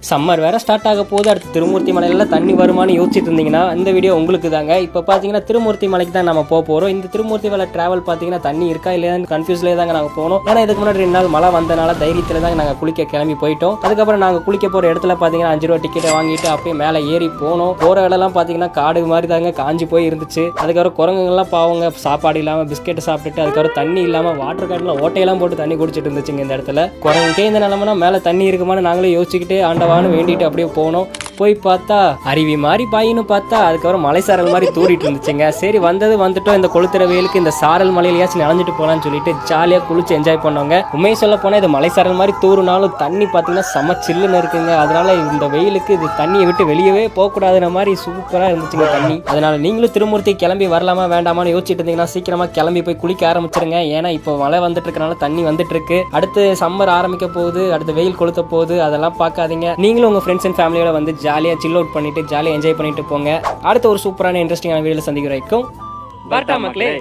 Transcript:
Summer வேற start ஆக போகுது. அடுத்து திருமூர்த்தி மலையில தண்ணி வருமானு யோசிச்சுட்டு இருந்தீங்கன்னா இந்த வீடியோ உங்களுக்கு தாங்க. இப்போ பார்த்தீங்கன்னா திருமூர்த்தி மலைக்கு தான் நம்ம போகிறோம். இந்த திருமூர்த்தி மலை டிராவல் பார்த்தீங்கன்னா தண்ணி இருக்கா இல்லையான்னு கன்ஃபியூஸ்லேயே தாங்க நாங்கள் போனோம். ஏன்னா இதுக்கு முன்னாடி 2 நாள் மழை வந்தனால தைரியத்தில் தாங்க நாங்கள் குளிக்க கிளம்பி போயிட்டோம். அதுக்கப்புறம் நாங்கள் குளிக்க போகிற இடத்துல பார்த்தீங்கன்னா 5 ரூபா டிக்கெட்டை வாங்கிட்டு அப்படியே மேலே ஏறி போனோம். போகிற இடம்லாம் பார்த்தீங்கன்னா காடு மாதிரி தாங்க காஞ்சி போய் இருந்துச்சு. அதுக்கப்புறம் குரங்குங்கள்லாம் பாவங்க சாப்பாடு இல்லாமல் பிஸ்கெட் சாப்பிட்டுட்டு அதுக்கப்புறம் தண்ணி இல்லாமல் வாட்டர் கேட்டில் ஓட்டையெல்லாம் போட்டு தண்ணி குடிச்சிட்டு இருந்துச்சுங்க. இந்த இடத்துல குரங்குக்கே இந்த நிலமனா மேலே தண்ணி இருக்குமான்னு நாங்களே யோசிச்சுக்கிட்டே ஆண்டவான்னு வேண்டிட்டு அப்படியே போனோம். போய் பார்த்தா அருவி மாதிரி பாயின்னு பார்த்தா அதுக்கப்புறம் மலை சாரல் மாதிரி தூரிட்டு இருந்துச்சுங்க. சரி வந்துட்டோம். இந்த கொளுத்துற வெயிலுக்கு இந்த சாரல் மலையிலையாச்சும் நனைஞ்சிட்டு போகலான்னு சொல்லிட்டு ஜாலியாக குளிச்சு என்ஜாய் பண்ணோங்க. உண்மையை சொல்ல போனால் இது மலை சாரல் மாதிரி தூருனாலும் தண்ணி பார்த்தீங்கன்னா செம சில்லுன்னு இருக்குங்க. அதனால இந்த வெயிலுக்கு இது தண்ணியை விட்டு வெளியவே போகக்கூடாதுன மாதிரி சூப்பராக இருந்துச்சுங்க தண்ணி. அதனால நீங்களும் திருமூர்த்தி கிளம்பி வரலாமா வேண்டாமான்னு யோசிச்சுட்டு இருந்தீங்கன்னா சீக்கிரமா கிளம்பி போய் குளிக்க ஆரம்பிச்சிருங்க. ஏன்னா இப்போ மழை வந்துட்டு இருக்கனால தண்ணி வந்துட்டு இருக்கு. அடுத்து சம்மர் ஆரம்பிக்க போகுது, அடுத்து வெயில் கொளுத்த போகுது. அதெல்லாம் பார்க்காதீங்க. நீங்களும் உங்க ஃப்ரெண்ட்ஸ் அண்ட் ஃபேமிலியோட வந்து ஜாலியாக சில் அவுட் பண்ணிட்டு ஜாலியாக என்ஜாய் பண்ணிட்டு போங்க. அடுத்த ஒரு சூப்பரான இன்ட்ரெஸ்டிங்கான வீடியோவில் சந்திக்கிற வரைக்கும் டாடா மக்களே.